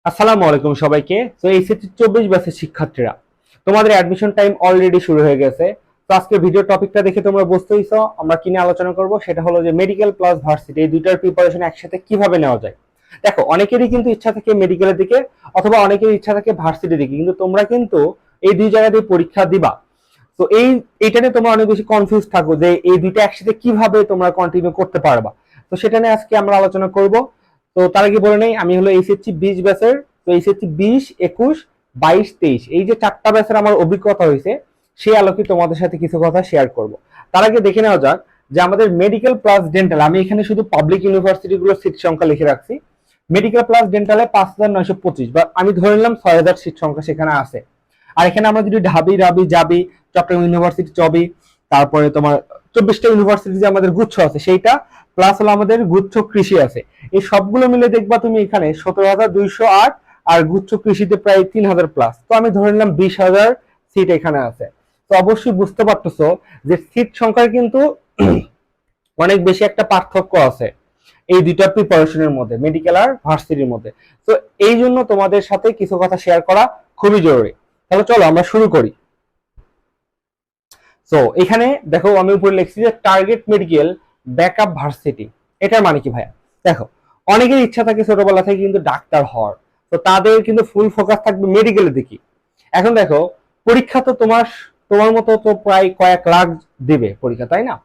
আসসালামু আলাইকুম সবাইকে। তো এইচএসসি 24 ব্যাচের শিক্ষার্থীরা, তোমাদের অ্যাডমিশন টাইম অলরেডি শুরু হয়ে গেছে। তো আজকে ভিডিও টপিকটা দেখে তোমরা বুঝতেইছো আমরা কি নিয়ে আলোচনা করব। সেটা হলো যে মেডিকেল প্লাস ভার্সিটি এই দুইটার প্রিপারেশন একসাথে কিভাবে নেওয়া যায়। দেখো, অনেকেরই কিন্তু ইচ্ছা থাকে মেডিকেলের দিকে অথবা অনেকের ইচ্ছা থাকে ভার্সিটির দিকে, কিন্তু তোমরা কিন্তু এই দুই জায়গাতেই পরীক্ষা দিবা। তো এইটা নিয়ে তোমরা অনেক বেশি কনফিউজ থাকো যে এই দুইটা একসাথে কিভাবে তোমরা কন্টিনিউ করতে পারবা। তো সেটা নিয়ে আজকে আমরা আলোচনা করব। তো তার আগে বলে নেই, আমি হলো এইচএসসি 20 ব্যাচের। তো এইচএসসি 20, 21, 22, 23 এই যে চারটা ব্যাচের আমার অভিজ্ঞতা হয়েছে, সেই আলোকে তোমাদের সাথে কিছু কথা শেয়ার করব। তার আগে দেখে নেওয়া যাক যে আমাদের মেডিকেল প্লাস ডেন্টাল, আমি এখানে শুধু পাবলিক ইউনিভার্সিটিগুলোর সিট সংখ্যা লিখে রাখছি। মেডিকেল প্লাস ডেন্টালে 5,925, বা আমি ধরে নিলাম 6,000 সিট সংখ্যা সেখানে আছে। আর এখানে আমরা যদি ঢাবি, রাবি, জাবি, চট্টগ্রাম ইউনিভার্সিটি, চবি, তারপরে তোমার 24টা ইউনিভার্সিটি যে আমাদের গুচ্ছ আছে সেইটা, প্লাস হলো আমাদের গুচ্ছ কৃষি আছে, এই সবগুলো মিলে দেখবা তুমি এখানে 17,208, আর গুচ্ছ কৃষিতে প্রায় 3,000 প্লাস। তো আমি ধরে নিলাম 20,000 সিট এখানে আছে। তো অবশ্যই বুঝতে পারতেছো যে সিট সংখ্যার কিন্তু অনেক বেশি একটা পার্থক্য আছে এই দুইটা প্রিপারেশনের মধ্যে, মেডিকেল আর ভার্সিটির মধ্যে। তো এই জন্য তোমাদের সাথে কিছু কথা শেয়ার করা খুবই জরুরি। তাহলে চলো আমরা শুরু করি। তো এখানে দেখো, আমি উপরে লিখছি যে টার্গেট মেডিকেল ব্যাকআপ ভার্সিটি। এটার মানে কি ভাইয়া? দেখো, অনেকের ইচ্ছা থাকে ছোটবেলা থেকে কিন্তু ডাক্তার হওয়ার, তো তাদের কিন্তু ফুল ফোকাস থাকবে মেডিকেলের দিকে। এখন দেখো, পরীক্ষা তো তোমার তোমার মতো তো প্রায় কয়েক লাখ দিবে পরীক্ষা, তাই না?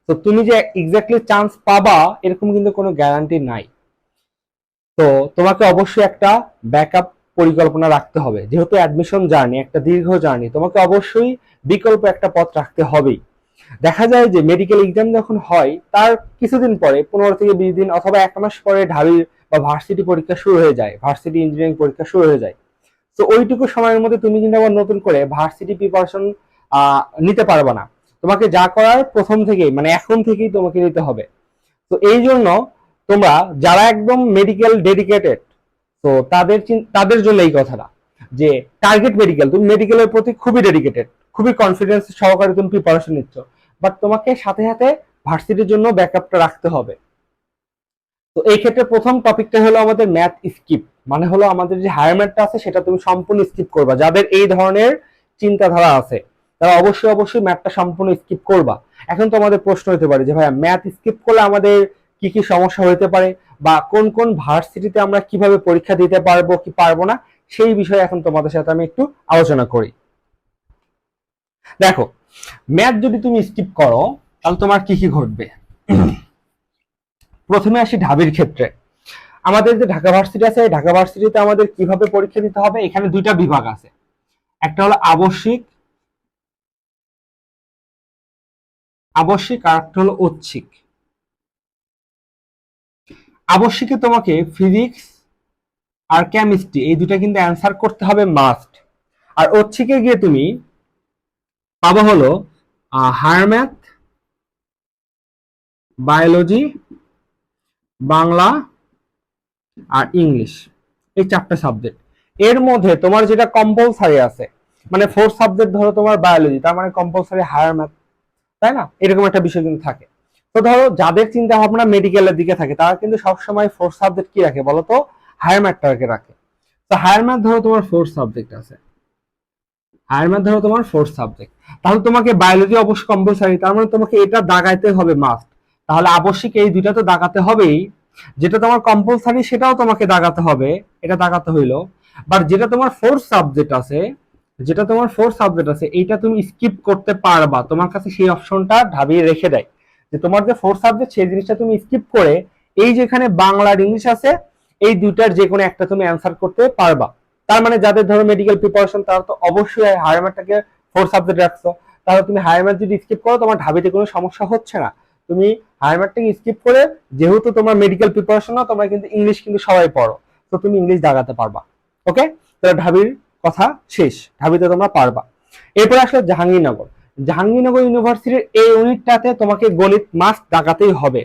তো তুমি যে এক্স্যাক্টলি চান্স পাবা এরকম কিন্তু কোনো গ্যারান্টি নাই। তো তোমাকে অবশ্যই একটা ব্যাকআপ পরিকল্পনা রাখতে হবে, যেহেতু অ্যাডমিশন জার্নি একটা দীর্ঘ জার্নি, তোমাকে অবশ্যই বিকল্প একটা পথ রাখতে হবেই। দেখা যায় যে মেডিকেল এক্সাম যখন হয় তার কিছুদিন পরে, 15 থেকে 20 দিন অথবা 1 মাস পরে ঢাবির বা ভার্সিটি পরীক্ষা শুরু হয়ে যায়, ভার্সিটি ইঞ্জিনিয়ারিং পরীক্ষা শুরু হয়ে যায়। তো ওইটুকু সময়ের মধ্যে তুমি কিন্তু আবার নতুন করে ভার্সিটি প্রিপারেশন নিতে পারবে না। তোমাকে যা করার প্রথম থেকেই, মানে এখন থেকেই তোমাকে নিতে হবে। তো এই জন্য তোমরা যারা একদম মেডিকেল ডেডিকেটেড, তো তাদের জন্য এই কথাটা যে টার্গেট মেডিকেল, তুমি মেডিকেলের প্রতি খুবই ডেডিকেটেড, খুবই কনফিডেন্স সহকারে তুমি প্রিপারেশন নিচ্ছ, বাট তোমাকে সাথে সাথে ভার্সিটির জন্য ব্যাকআপটা রাখতে হবে। তো এই ক্ষেত্রে প্রথম টপিকটা হলো আমাদের ম্যাথ স্কিপ, মানে হলো আমাদের যে হায়ার ম্যাথটা আছে সেটা তুমি সম্পূর্ণ স্কিপ করবা। যাদের এই ধরনের চিন্তাধারা আছে তারা অবশ্যই অবশ্যই ম্যাথটা সম্পূর্ণ স্কিপ করবা। এখন তো আমাদের প্রশ্ন হতে পারে যে ভাইয়া, ম্যাথ স্কিপ করলে আমাদের কি কি সমস্যা হতে পারে, বা কোন কোন ভার্সিটিতে আমরা কিভাবে পরীক্ষা দিতে পারবো কি পারবো না, সেই বিষয়ে এখন তোমাদের সাথে আমি একটু আলোচনা করি। দেখো, ম্যাথ যদি তুমি স্কিপ করো তাহলে তোমার কি কি ঘটবে। প্রথমে আসি ঢাবির ক্ষেত্রে। আমাদের যে ঢাকা ভার্সিটি আছে, ঢাকা ভার্সিটিতে আমাদের কিভাবে পরীক্ষা দিতে হবে, এখানে দুইটা বিভাগ আছে। একটা হলো আবশ্যিক, আর একটা হলো ঐচ্ছিক। আবশ্যিকে তোমাকে ফিজিক্স আর কেমিস্ট্রি এই দুটা কিন্তু অ্যান্সার করতে হবে মাস্ট। আর ঐচ্ছিকে গিয়ে তুমি পাবো হলো হায়ার ম্যাথ, বায়োলজি, বাংলা আর ইংলিশ, এই চারটা সাবজেক্ট। এর মধ্যে তোমার যেটা কম্পালসারি আছে, মানে 4 সাবজেক্ট ধরো তোমার বায়োলজি, তার মানে কম্পালসারি হায়ার ম্যাথ, তাই না? এরকম একটা বিষয় কিন্তু থাকে। তো ধরো যাদের চিন্তা ভাবনা মেডিকেলের দিকে থাকে তারা কিন্তু সবসময় 4 সাবজেক্ট কি রাখে বলতো, হায়ার ম্যাথটাকে রাখে। তো হায়ার ম্যাথ ধরো তোমার 4 সাবজেক্ট আছে, হায়ার ম্যাথ ধরো তোমার 4 সাবজেক্ট, তাহলে তোমাকে বায়োলজি অবশ্যই কম্পালসারি, তার মানে তোমাকে এটা দাগাইতে হবে মাস্ট। তাহলে আবশ্যিক এই দুইটা তো দাগাতে হবেই, যেটা তোমার কম্পালসারি সেটাও তোমাকে দাগাতে হবে, এটা দাগাতে হইলো। বাট যেটা তোমার 4 সাবজেক্ট আছে, এইটা তুমি স্কিপ করতে পারবা, তোমার কাছে সেই অপশনটা ঢাবিয়ে রেখে দেয় যে তোমার যে 4 সাবজেক্ট সেই জিনিসটা তুমি স্কিপ করে এই যেখানে বাংলা আর ইংলিশ আছে এই দুইটার যে কোনো একটা তুমি অ্যান্সার করতে পারবা। তার মানে যাদের ধরো মেডিকেল প্রিপারেশন তারা তো অবশ্যই হায়ার ম্যাথটাকে 4 সাবজেক্ট রাখছো, তাহলে তুমি হায়ার ম্যাথ যদি স্কিপ করো তোমার ঢাবিতে কোনো সমস্যা হচ্ছে না। তুমি হায়ার ম্যাথটাকে স্কিপ করে, যেহেতু তোমার মেডিকেল প্রিপারেশন না, তোমরা কিন্তু ইংলিশ কিন্তু সবাই পড়ো, তো তুমি ইংলিশ দাগাতে পারবা। ওকে, তাহলে ঢাবির কথা শেষ, ঢাবিতে তোমরা পারবা। এরপর আসলে জাহাঙ্গীরনগর। জাহাঙ্গীরনগর ইউনিভার্সিটির এই ইউনিটটাতে তোমাকে গণিত মাস্ট দাগাতেই হবে,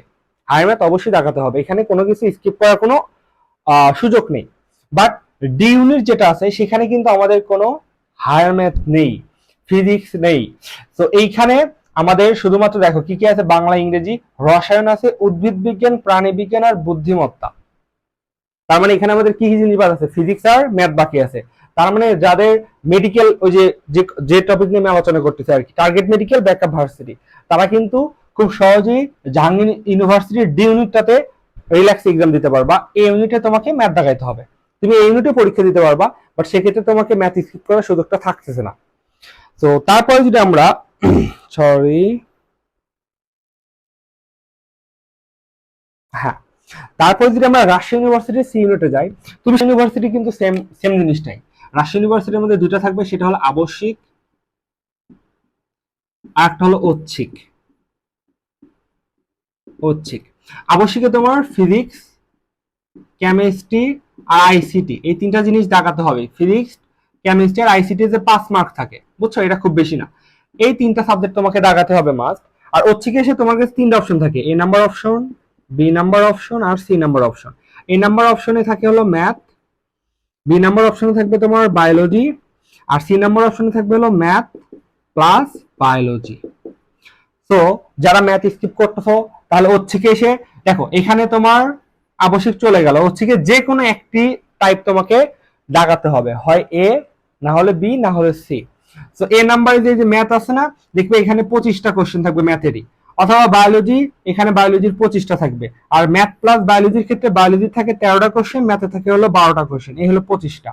হায়ার ম্যাথ অবশ্যই দাগাতে হবে, এখানে কোনো কিছু স্কিপ করার কোনো সুযোগ নেই। বাট ডি ইউনিট যেটা আছে সেখানে কিন্তু আমাদের কোনো হায়ার ম্যাথ নেই, ফিজিক্স নেই। তো এইখানে আমাদের শুধুমাত্র দেখো কি কি আছে, বাংলা, ইংরেজি, রসায়ন আছে, উদ্ভিদ বিজ্ঞান, প্রাণী বিজ্ঞান আর বুদ্ধিমত্তা। তার মানে এখানে আমাদের কি কি জিনিস বাদ আছে, ফিজিক্স আর ম্যাথ বাকি আছে। তার মানে যাদের মেডিকেল ওই যে যে টপিক নিয়ে আমি আলোচনা করতেছি আর কি, টার্গেট মেডিকেল ব্যাকআপ ভার্সিটি, তারা কিন্তু খুব সহজেই জাহাঙ্গীর ইউনিভার্সিটির ডি ইউনিটটাতে রিল্যাক্স এক্সাম দিতে পারবা। এই ইউনিটে তোমাকে ম্যাথ দেখাইতে হবে, তুমি এই ইউনিটে পরীক্ষা দিতে পারবা, বাট সেক্ষেত্রে তোমাকে ম্যাথ স্কিপ করার সুযোগটা থাকতেছে না। তো তারপরে যদি আমরা সরি হ্যাঁ, তারপর যদি আমরা রাজশাহী ইউনিভার্সিটির সি ইউনিটে যাই, তুমি ইউনিভার্সিটি কিন্তু সেম সেম জিনিসটাই। রাজশাহী ইউনিভার্সিটির মধ্যে দুটো থাকবে, সেটা হলো আবশ্যিক আর একটা হলো ঐচ্ছিক। ঐচ্ছিক আবশ্যিকে তোমার ফিজিক্স, কেমিস্ট্রি আর আইসিটি, এই তিনটা জিনিস দেখাতে হবে। ফিজিক্স, কেমিস্ট্রি আর আইসিটি যে 5 মার্ক থাকে, বুঝছো, এটা খুব বেশি না। এই তিনটা সাবজেক্ট তোমাকে দেখাতে হবে মাস্ট। আর ঐচ্ছিকে এসে তোমার কাছে তিনটা অপশন থাকে, A number option, B number option আর C number option. A number অপশনে থাকে হলো ম্যাথ, বি নাম্বার অপশনে থাকবে তোমার বায়োলজি, আর সি নাম্বার অপশনে থাকবে হলো ম্যাথ প্লাস বায়োলজি। তো যারা ম্যাথ স্কিপ করতেছো, তাহলে ঐচ্ছিকে এসে দেখো এখানে তোমার আবশ্যিক চলে গেল, ঐচ্ছিকে যে কোনো একটি টাইপ তোমাকে দাগাতে হবে, হয় এ, না হলে বি, না হলে সি। তো এ নাম্বারে যে ম্যাথ আছে না, দেখবে এখানে 25টা কোশ্চেন থাকবে ম্যাথেরই, অথবা বায়োলজি, এখানে বায়োলজির 25টা থাকবে। আর ম্যাথ প্লাস বায়োলজির ক্ষেত্রে বায়োলজি থাকে 13টা কোশ্চেন, ম্যাথে থাকে হলো 12টা কোশ্চেন, এই হলো 25টা।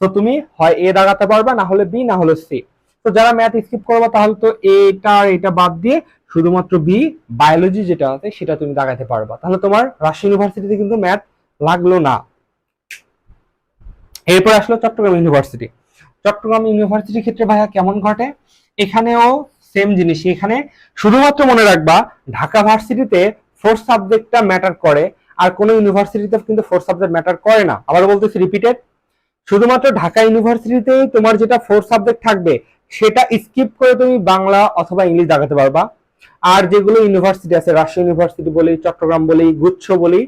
তো তুমি হয় এ দাগাতে পারবা, না হলে বি, না হলে সি। তো যারা ম্যাথ স্কিপ করবা তাহলে তো এটা এটা বাদ দিয়ে শুধুমাত্র বি বায়োলজি যেটা আছে সেটা তুমি দাগাতে পারবা, তাহলে তোমার রাজশাহী ইউনিভার্সিটিতে কিন্তু ম্যাথ লাগলো না। এরপর আসলো চট্টগ্রাম ইউনিভার্সিটি। চট্টগ্রাম ইউনিভার্সিটির ক্ষেত্রে ভাইয়া কেমন ঘটে, এখানেও সেম জিনিস। এখানে শুধুমাত্র মনে রাখবা ঢাকা ভার্সিটিতে ফোর্থ সাবজেক্টটা ম্যাটার করে, আর কোনো ইউনিভার্সিটিতে কিন্তু ফোর্থ সাবজেক্ট ম্যাটার করে না। আবার বলতেছি, রিপিটেড, শুধুমাত্র ঢাকা ইউনিভার্সিটিতে তোমার যেটা ফোর্থ সাবজেক্ট থাকবে সেটা স্কিপ করে তুমি বাংলা অথবা ইংলিশ দাগাতে পারবা। আর যেগুলো ইউনিভার্সিটি আছে, রাজশাহী ইউনিভার্সিটি বলি, চট্টগ্রাম বলি, গুচ্ছ বলি,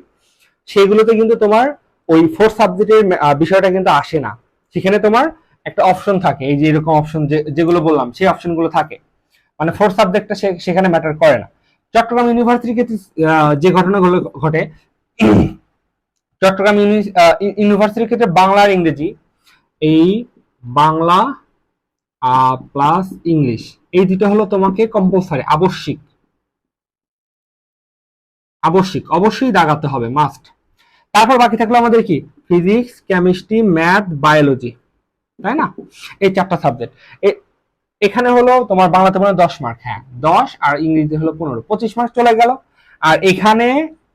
সেগুলোতে কিন্তু তোমার ওই ফোর্থ সাবজেক্টের বিষয়টা কিন্তু আসে না। সেখানে তোমার একটা অপশন থাকে, এই যে এরকম অপশন যেগুলো বললাম সেই অপশনগুলো থাকে, মানে ফোর্থ সাবজেক্টটা সেখানে ম্যাটার করে না। চট্টগ্রাম ইউনিভার্সিটির ক্ষেত্রে যে ঘটনাগুলো ঘটে, চট্টগ্রাম ইউনিভার্সিটির ক্ষেত্রে বাংলা আর ইংরেজি, এই বাংলা প্লাস ইংলিশ, এই দুটো হলো তোমাকে কম্পালসারি, আবশ্যিক, আবশ্যিক অবশ্যই দাগাতে হবে, মাস্ট। তারপর বাকি থাকলো আমাদের কি, ফিজিক্স, কেমিস্ট্রি, ম্যাথ, বায়োলজি, তাই না, এই 4টা সাবজেক্ট। এখানে হলো তোমার বাংলাতে মনে 10 মার্ক, হ্যাঁ 10, আর ইংরেজিতে হলো 15, 25 মার্ক চলে গেল। আর এখানে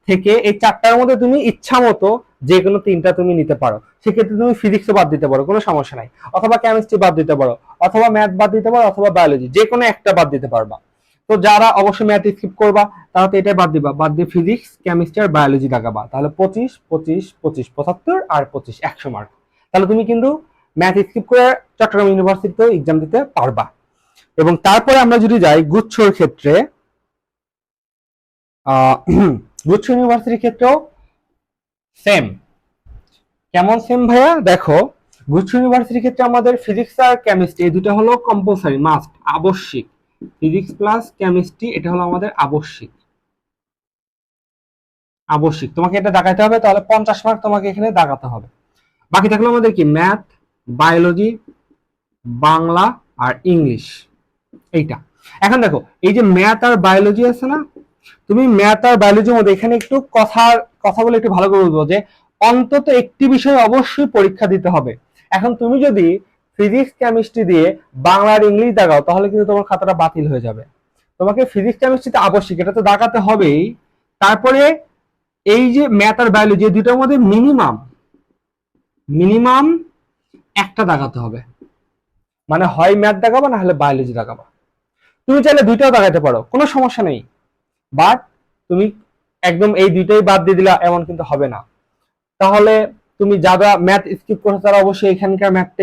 থেকে এই 4টার মধ্যে তুমি ইচ্ছা মতো যে কোনো 3টা তুমি নিতে পারো। সেক্ষেত্রে তুমি ফিজিক্সও বাদ দিতে পারো, কোনো সমস্যা নাই, অথবা কেমিস্ট্রি বাদ দিতে পারো, অথবা ম্যাথ বাদ দিতে পারো, অথবা বায়োলজি, যে কোনো একটা বাদ দিতে পারবা। তো যারা অবশ্যই ম্যাথ স্কিপ করবা তারা তো এটাই বাদ দিবা, বাদ দিয়ে ফিজিক্স, কেমিস্ট্রি আর বায়োলজি দাগাবা, তাহলে 25 25 25 75 আর 25 100 মার্ক। তাহলে তুমি কিন্তু ম্যাথ স্কিপ করে চট্টগ্রাম ইউনিভার্সিটিতেও এক্সাম দিতে পারবা। এবং তারপরে আমরা যদি যাই গুচ্ছর ক্ষেত্রে, গুচ্ছ ইউনিভার্সিটির ক্ষেত্রেও সেম। কেমন সেম ভাইয়া, দেখো গুচ্ছ ইউনিভার্সিটির ক্ষেত্রে আমাদের ফিজিক্স আর কেমিস্ট্রি এই দুটো হলো কম্পালসারি, মাস্ট, আবশ্যিক। ফিজিক্স প্লাস কেমিস্ট্রি এটা হলো আমাদের আবশ্যিক, আবশ্যিক তোমাকে এটা দাগাইতে হবে, তাহলে 50 মার্ক তোমাকে এখানে দাগাতে হবে। বাকি থাকলো আমাদের কি, ম্যাথ, বায়োলজি, বাংলা আর ইংলিশ, এইটা। এখন দেখো এই যে ম্যাথ আর বায়োলজি আছে না, তুমি ম্যাথ আর বায়োলজির মধ্যে এখানে একটু কথা বলে একটু ভালো করে বুঝবো যে অন্তত একটি বিষয় অবশ্যই পরীক্ষা দিতে হবে। এখন তুমি যদি ফিজিক্স কেমিস্ট্রি দিয়ে বাংলা আর ইংলিশ দাগাও তাহলে কিন্তু তোমার খাতাটা বাতিল হয়ে যাবে। তোমাকে ফিজিক্স কেমিস্ট্রিতে আবশ্যিক, এটা তো দাগাতে হবেই। তারপরে এই যে ম্যাথ আর বায়োলজি এই দুটোর মধ্যে মিনিমাম মিনিমাম একটা দাগাতে হবে, মানে হয় ম্যাথ দাগাবা না হলে বায়োলজি দাগাবা। তুমি চাইলে দুইটাও দাগাতে পারো, কোনো সমস্যা নেই, বাট তুমি একদম এই দুইটাই বাদ দিয়ে দিলা এমন কিন্তু হবে না। তাহলে তুমি যারা ম্যাথ স্কিপ করছো তারা অবশ্যই এখানকার ম্যাথটা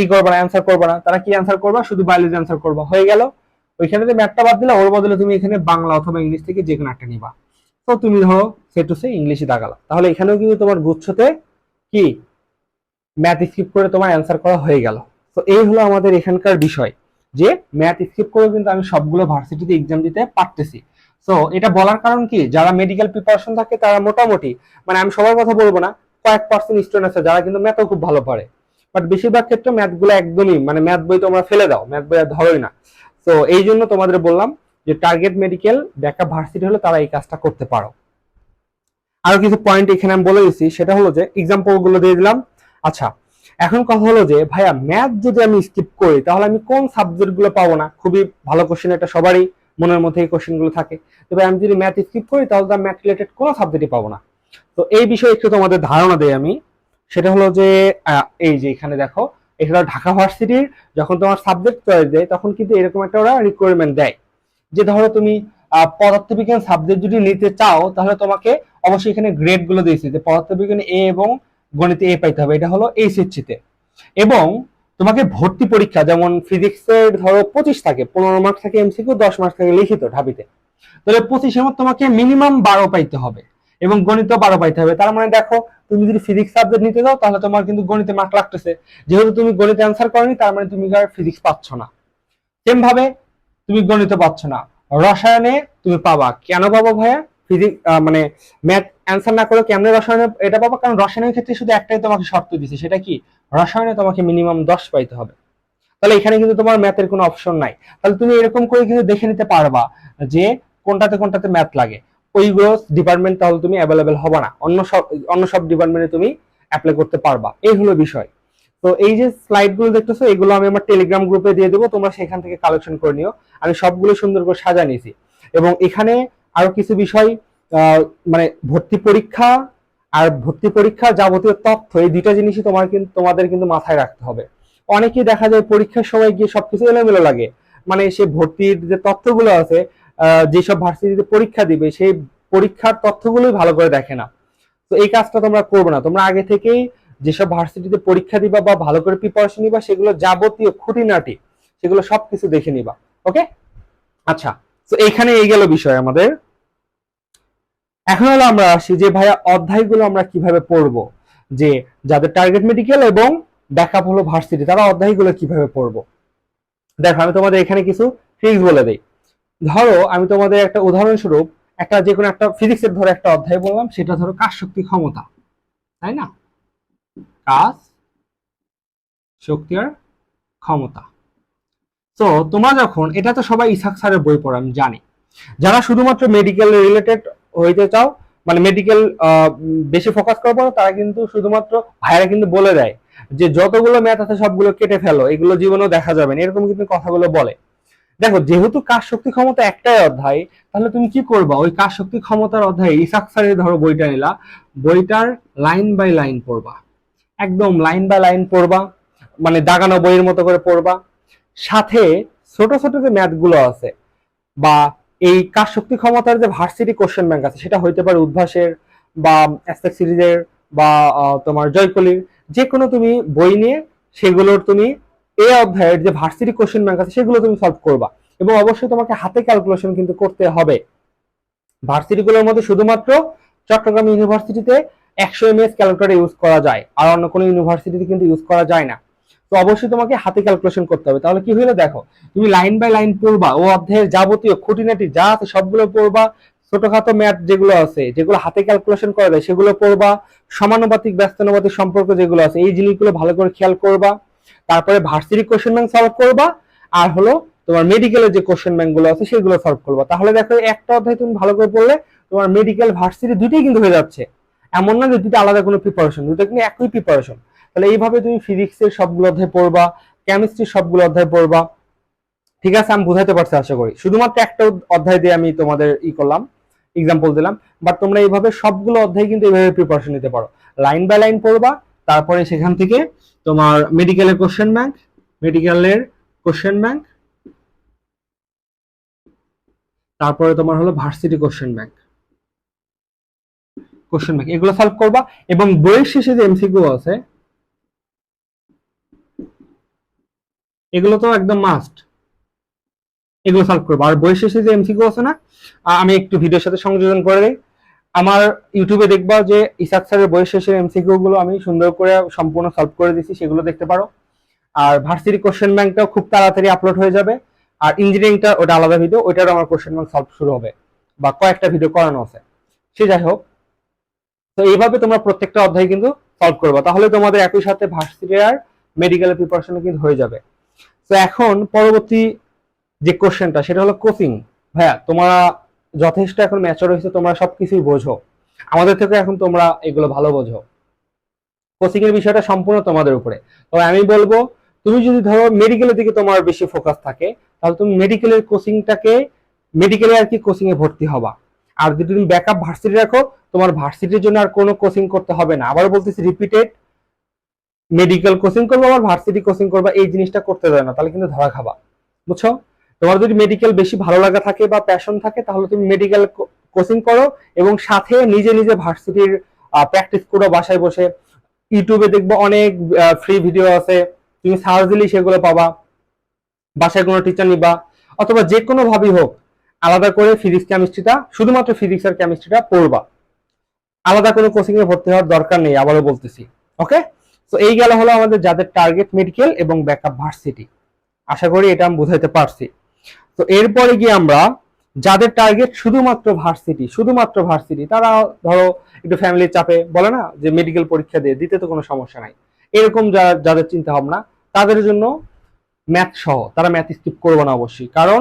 ই করবে না, অ্যান্সার করবে না। তারা কি অ্যান্সার করবা, শুধু বায়োলজি অ্যান্সার করবা, হয়ে গেল। ওইখানে যে ম্যাথটা বাদ দিলা ওর বদলে তুমি এখানে বাংলা অথবা ইংলিশ থেকে যে কোনো একটা নিবা। তো তুমি ধরো সে টু সে ইংলিশে দাগালা, তাহলে এখানেও কিন্তু তোমার গুচ্ছতে কি ম্যাথ স্কিপ করে তোমার অ্যান্সার করা হয়ে গেল। তো এই হলো আমাদের এখানকার বিষয়, যে ম্যাথ স্কিপ করে কিন্তু আমি সবগুলো ভার্সিটিতে এক্সাম দিতে পারতেছি। তো এটা বলার কারণ কি, যারা মেডিকেল প্রিপারেশন থাকে তারা মোটামুটি, মানে আমি সবার কথা বলবো না, কয়েক পার্সেন্ট স্টুডেন্ট আছে যারা কিন্তু ম্যাথও খুব ভালো পারে, বাট বেশিরভাগ ক্ষেত্রে ম্যাথগুলো একদমই মানে ম্যাথ বই তোমরা ফেলে দাও, ম্যাথ বই আর ধরোই না। তো এই জন্য তোমাদের বললাম যে টার্গেট মেডিকেল ব্যাকআপ ভার্সিটি হলে তারা এই কাজটা করতে পারো। আরো কিছু পয়েন্ট এখানে আমি বলে দিচ্ছি, সেটা হলো যে এক্সাম্পল গুলো দিয়ে দিলাম। আচ্ছা, এখন কথা হলো যে ভাইয়া ম্যাথ যদি আমি স্কিপ করি তাহলে আমি কোন সাবজেক্ট গুলো পাবো না? খুবই ভালো কোশ্চেন, এটা সবারই মনের মধ্যে এই কোশ্চেন গুলো থাকে। তবে আমি যদি ম্যাথ স্কিপ করি তাহলে তো ম্যাথ রিলেটেড কোনো সাবজেক্টই পাবো না। তো এই বিষয়ে একটু তোমাদের ধারণা দেই আমি। সেটা হলো যে এই যে এখানে দেখো, এখানে ঢাকা ভার্সিটির যখন তোমার সাবজেক্ট চয়েস দেয় তখন কিন্তু এরকম একটা ওরা রিকোয়ারমেন্ট দেয় যে ধরো তুমি পদার্থবিজ্ঞান সাবজেক্ট যদি নিতে চাও তাহলে তোমাকে অবশ্যই এখানে গ্রেড গুলো দিয়েছে যে পদার্থবিজ্ঞানে এ এবং গণিতে এ পাইতে হবে, এটা হলো এইচএসসি তে। এবং তোমাকে ভর্তি পরীক্ষা যেমন ফিজিক্সের ধরো 25 থাকে, 15 মার্ক থাকে এমসিকিউ, 10 মার্ক থাকে লিখিত ঢাবিতে, তাহলে 25-এর মধ্যে তোমাকে মিনিমাম 12 পাইতে হবে এবং গণিত 12 পাইতে হবে। তার মানে দেখো তুমি যদি ফিজিক্স সাবজেক্ট নিতে যাও তাহলে তোমার কিন্তু গণিতে মার্ক লাগতেছে, যেহেতু তুমি গণিতে অ্যান্সার করনি তার মানে তুমি আর ফিজিক্স পাচ্ছ না। সেম ভাবে তুমি গণিত পাচ্ছ না, রসায়নে তুমি পাবা। কেন পাবো ভাইয়া? ফিজিক্স মানে ম্যাথ অ্যান্সার না করে কেমনে রসায়নে এটা পাবা? কারণ রসায়নের ক্ষেত্রে শুধু একটাই তোমাকে শর্ত দিছে, সেটা কি? রসায়নে তোমাকে মিনিমাম 10 পাইতে হবে। তাহলে এখানে কিন্তু তোমার ম্যাথের কোনো অপশন নাই। তাহলে তুমি এরকম করে কিন্তু দেখে নিতে পারবা যে কোনটাতে কোনটাতে ম্যাথ লাগে। ওইগুলো ডিপার্টমেন্ট তাহলে তুমি অ্যাভেলেবেল হবে না, অন্য সব ডিপার্টমেন্টে তুমি অ্যাপ্লাই করতে পারবা। এই হলো বিষয়। তো এই যে স্লাইড গুলো দেখতেছো এগুলো আমি আমার টেলিগ্রাম গ্রুপে দিয়ে দেবো, তোমরা সেখান থেকে কালেকশন করে নিও। আমি সবগুলো সুন্দর করে সাজা নিয়েছি এবং এখানে আরো কিছু বিষয় মানে ভর্তি পরীক্ষা আর ভর্তি পরীক্ষার যাবতীয় তথ্য, এই দুইটা জিনিসই তোমাদের কিন্তু মাথায় রাখতে হবে। অনেকেই দেখা যায় পরীক্ষার সময় গিয়ে সবকিছু এলোমেলো লাগে, মানে সে ভর্তির যে তথ্যগুলো আছে যেসব ভার্সিটিতে পরীক্ষা দিবে সেই পরীক্ষার তথ্যগুলোই ভালো করে দেখে না। তো এই কাজটা তোমরা করবে না, তোমরা আগে থেকেই যেসব ভার্সিটিতে পরীক্ষা দিবা বা ভালো করে প্রিপারেশন নিবা সেগুলো যাবতীয় খুঁটিনাটি সেগুলো সবকিছু দেখে নিবা। ওকে, আচ্ছা, তো এখানে এই গেল বিষয় আমাদের। এখন হলো আমরা আসি যে ভাইয়া অধ্যায়গুলো আমরা কিভাবে পড়বো, যে যাদের টার্গেট মেডিকেল এবং ব্যাকআপ হলো ভার্সিটি তারা অধ্যায়গুলো কিভাবে পড়বো। দেখো আমি তোমাদের এখানে কিছু ট্রিক্স বলে দেই। ধরো আমি তোমাদের একটা উদাহরণস্বরূপ একটা যে কোনো একটা ফিজিক্সের ধরো একটা অধ্যায় বললাম, সেটা ধরো কাজ শক্তি ক্ষমতা, তাই না? কাজ শক্তি আর ক্ষমতা। তো তোমরা যখন এটা তো সবাই ইসাক স্যারের বই পড়ো আমি জানি, যারা শুধুমাত্র মেডিকেল রিলেটেড হইতে চাও মানে মেডিকেল বেশি ফোকাস করবো তারা কিন্তু শুধুমাত্র ভাইয়ারা কিন্তু বলে দেয় যে যতগুলো ম্যাথ আছে সবগুলো কেটে ফেলো, এগুলো জীবনেও দেখা যাবে না, এরকম কিন্তু কথাগুলো বলে। দেখো যেহেতু কাজ শক্তি ক্ষমতা একটাই অধ্যায়, তাহলে তুমি কি করবা? ওই কাজ শক্তি ক্ষমতার অধ্যায় ইসাক স্যারের ধরো বইটা নিলা, বইটার লাইন বাই লাইন পড়বা, একদম লাইন বাই লাইন পড়বা, মানে দাগানো বইয়ের মতো করে পড়বা। সাথে ছোট ছোট যে ম্যাথ গুলো আছে বা এই কাজ শক্তি ক্ষমতার যে ভার্সিটি কোশ্চেন ব্যাংক আছে সেটা হইতে পারে উদ্ভাসের বা অ্যাস্টেক সিরিজের বা তোমার জয়কলির, যে কোনো তুমি বই নিয়ে সেগুলোর তুমি এই অধ্যায়ের যে ভার্সিটি কোশ্চেন ব্যাংক আছে সেগুলো তুমি সলভ করবা। এবং অবশ্যই তোমাকে হাতে ক্যালকুলেশন কিন্তু করতে হবে। ভার্সিটি গুলোর মধ্যে শুধুমাত্র চট্টগ্রাম ইউনিভার্সিটিতে 100 mAh ক্যালকুলেটর ইউজ করা যায়, আর অন্য কোনো ইউনিভার্সিটিতে কিন্তু ইউজ করা যায় না। তো অবশ্যই তোমাকে হাতে ক্যালকুলেশন করতে হবে। তাহলে কি হইলো দেখো, তুমি লাইন বাই লাইন পড়বা, ও অধ্যায়ের যাবতীয় খুঁটিনাটি যা আছে সবগুলো পড়বা, ছোটখাটো ম্যাথ যেগুলো আছে যেগুলো হাতে ক্যালকুলেশন করা যায় সেগুলো পড়বা, সমানুপাতিক ব্যস্তানুপাতিক সম্পর্ক যেগুলো আছে এই জিনিসগুলো ভালো করে খেয়াল করবা। তারপরে ভার্সিটি কোশ্চেন ব্যাংক সলভ করবা, আর হলো তোমার মেডিকেলের যে কোশ্চেন ব্যাংক গুলো আছে সেগুলো সলভ করবা। তাহলে দেখো একটা অধ্যায় তুমি ভালো করে পড়লে তোমার মেডিকেল ভার্সিটি দুটোই কিন্তু হয়ে যাচ্ছে। এমন না যে দুটো আলাদা কোনো প্রিপারেশন, দুটো কিন্তু একই প্রিপারেশন। তাহলে এইভাবে তুমি ফিজিক্সের সবগুলো অধ্যায় পড়বা, কেমিস্ট্রির সবগুলো অধ্যায় পড়বা। ঠিক আছে, আমি বুঝাতে পারছি আশা করি। শুধুমাত্র একটা অধ্যায় দিয়ে আমি তোমাদের করলাম, এক্সাম্পল দিলাম, বাট তোমরা এইভাবে সবগুলো অধ্যায় কিন্তু এইভাবে প্রিপারেশন নিতে পারো। লাইন বাই লাইন পড়বা, তারপরে সেখান থেকে তোমার মেডিকেলের কোশ্চেন ব্যাংক, মেডিকেলের কোশ্চেন ব্যাংক, তারপরে তোমার হলো ভার্সিটি কোশ্চেন ব্যাংক এগুলো সলভ করবা। এবং বইয়ের শেষে যে এমসিকিউ আছে এগুলো তো একদম মাস্ট, এগুলো সলভ করবো। আর বইয়ের শেষে যে এমসিকিউ আছে না, আমি একটু ভিডিওর সাথে সংযোজন করে দিই। আমার ইউটিউবে দেখবা যে ইসাক স্যারের বইয়ের শেষের এমসিকিউ গুলো আমি সুন্দর করে সম্পূর্ণ সলভ করে দিচ্ছি, সেগুলো দেখতে পারো। আর ভার্সিটি কোশ্চেন ব্যাংকটাও খুব তাড়াতাড়ি আপলোড হয়ে যাবে। আর ইঞ্জিনিয়ারিংটা ওটা আলাদা ভিডিও, ওইটারও আমার কোশ্চেন ব্যাংক সলভ শুরু হবে বা কয়েকটা ভিডিও করানো আছে। সে যাই হোক, তো এইভাবে তোমরা প্রত্যেকটা অধ্যায় কিন্তু সলভ করবা, তাহলে তোমাদের একই সাথে ভার্সিটি আর মেডিকেলের প্রিপারেশন কিন্তু হয়ে যাবে। তো এখন পরবর্তী যে কোশ্চেনটা সেটা হলো কোচিং। ভাইয়া তোমরা যথেষ্ট এখন ম্যাচিওর হয়েছে, তোমরা সবকিছুই বোঝো, আমাদের থেকে এখন তোমরা এগুলো ভালো বোঝো। কোচিং এর বিষয়টা সম্পূর্ণ তোমাদের উপরে। তবে আমি বলবো তুমি যদি ধরো মেডিকেলের দিকে তোমার বেশি ফোকাস থাকে, তাহলে তুমি মেডিকেলের কোচিংটাকে মেডিকেলে আর কি কোচিং এ ভর্তি হবা। আর যদি তুমি ব্যাকআপ ভার্সিটি রাখো, তোমার ভার্সিটির জন্য আর কোনো কোচিং করতে হবে না। আবার বলতেছি রিপিটেড, মেডিকেল কোচিং করবো আবার ভার্সিটি কোচিং করবা, এই জিনিসটা করতে দেয় না, তাহলে কিন্তু ধরা খাবা। বুঝছো? তোমার যদি মেডিকেল বেশি ভালো লাগা থাকে বা প্যাশন থাকে, তাহলে তুমি মেডিকেল কোচিং করো এবং সাথে নিজে নিজে ভার্সিটির প্র্যাকটিস করো বাসায় বসে। ইউটিউবে দেখবো অনেক ফ্রি ভিডিও আছে, তুমি সার্চ দিলেই সেগুলো পাবা। বাসায় কোনো টিচার নিবা, অথবা যে কোনো ভাবেই হোক আলাদা করে ফিজিক্স কেমিস্ট্রিটা, শুধুমাত্র ফিজিক্স আর কেমিস্ট্রিটা পড়বা। আলাদা কোনো কোচিং এ ভর্তি হওয়ার দরকার নেই, আবারও বলতেছি। ওকে, তো এই গেল হলো আমাদের যাদের টার্গেট মেডিকেল এবং ব্যাকআপ ভার্সিটি। আশা করি এটা আমি বুঝাইতে পারছি। তো এরপরে গিয়ে আমরা যাদের টার্গেট শুধুমাত্র ভার্সিটি, তারা ধরো একটু ফ্যামিলির চাপে বলে না যে মেডিকেল পরীক্ষা দিয়ে দিতে তো কোনো সমস্যা নাই, এরকম যাদের চিন্তা ভাবনা, তাদের জন্য ম্যাথ সহ, তারা ম্যাথ স্কিপ করবে না অবশ্যই। কারণ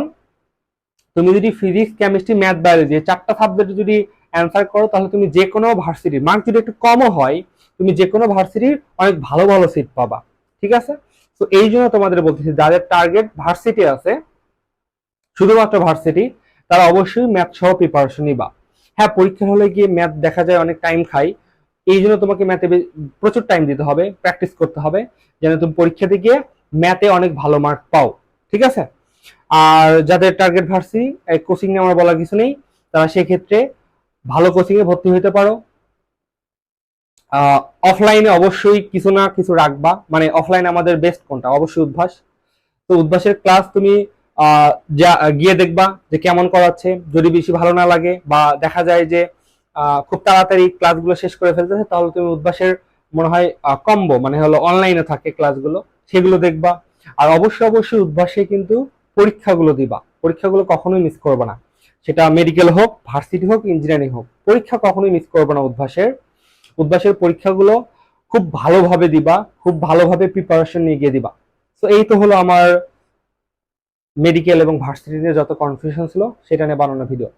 তুমি যদি ফিজিক্স কেমিস্ট্রি ম্যাথ বায়োলজি চারটা সাবজেক্ট যদি অ্যান্সার করো, তাহলে তুমি যে কোনো ভার্সিটির, মার্ক যদি একটু কমও হয়, তুমি যে কোনো ভার্সিটির অনেক ভালো ভালো সিট পাবা। ঠিক আছে? তো এই জন্য তোমাদের বলতেছি যাদের টার্গেট ভার্সিটি আছে, শুধুমাত্র ভার্সিটি, তারা অবশ্যই ম্যাথ সহ প্রিপারেশন নিবা। হ্যাঁ, পরীক্ষার হলে গিয়ে ম্যাথ দেখা যায় অনেক টাইম খাই, এই জন্য তোমাকে ম্যাথে প্রচুর টাইম দিতে হবে, প্র্যাকটিস করতে হবে, যেন তুমি পরীক্ষাতে গিয়ে ম্যাথে অনেক ভালো মার্ক পাও। ঠিক আছে? আর যাদের টার্গেট ভার্সিটি, কোচিং নিয়ে আমার বলার কিছু নেই, তারা সেক্ষেত্রে ভালো কোচিং এ ভর্তি হতে পারো। অফলাইনে অবশ্যই কিছু না কিছু রাখবা, মানে অফলাইনে আমাদের বেস্ট কোনটা, অবশ্যই উদ্ভাস। তো উদ্ভাসের ক্লাস তুমি গিয়ে দেখবা যে কেমন করাচ্ছে। যদি বেশি ভালো না লাগে বা দেখা যায় যে খুব তাড়াতাড়ি ক্লাসগুলো শেষ করে ফেলতেছে, তাহলে তুমি উদ্ভাসের মনে হয় কম্বো, মানে হলো অনলাইনে থাকে ক্লাসগুলো, সেগুলো দেখবা। আর অবশ্যই উদ্ভাসে কিন্তু পরীক্ষাগুলো দিবা, পরীক্ষাগুলো কখনোই মিস করবে না। সেটা মেডিকেল হোক, ভার্সিটি হোক, ইঞ্জিনিয়ারিং হোক, পরীক্ষা কখনোই মিস করবে না উদ্ভাসের পরীক্ষাগুলো খুব ভালোভাবে দিবা, খুব ভালোভাবে প্রিপারেশন নিয়ে গিয়ে দিবা। তো এই তো হলো আমার মেডিকেল এবং ভার্সিটিতে যত কনফিউশন ছিল সেটা নিয়ে বানানো ভিডিও।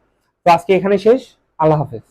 তো আজকে এখানে শেষ। আল্লাহ হাফেজ।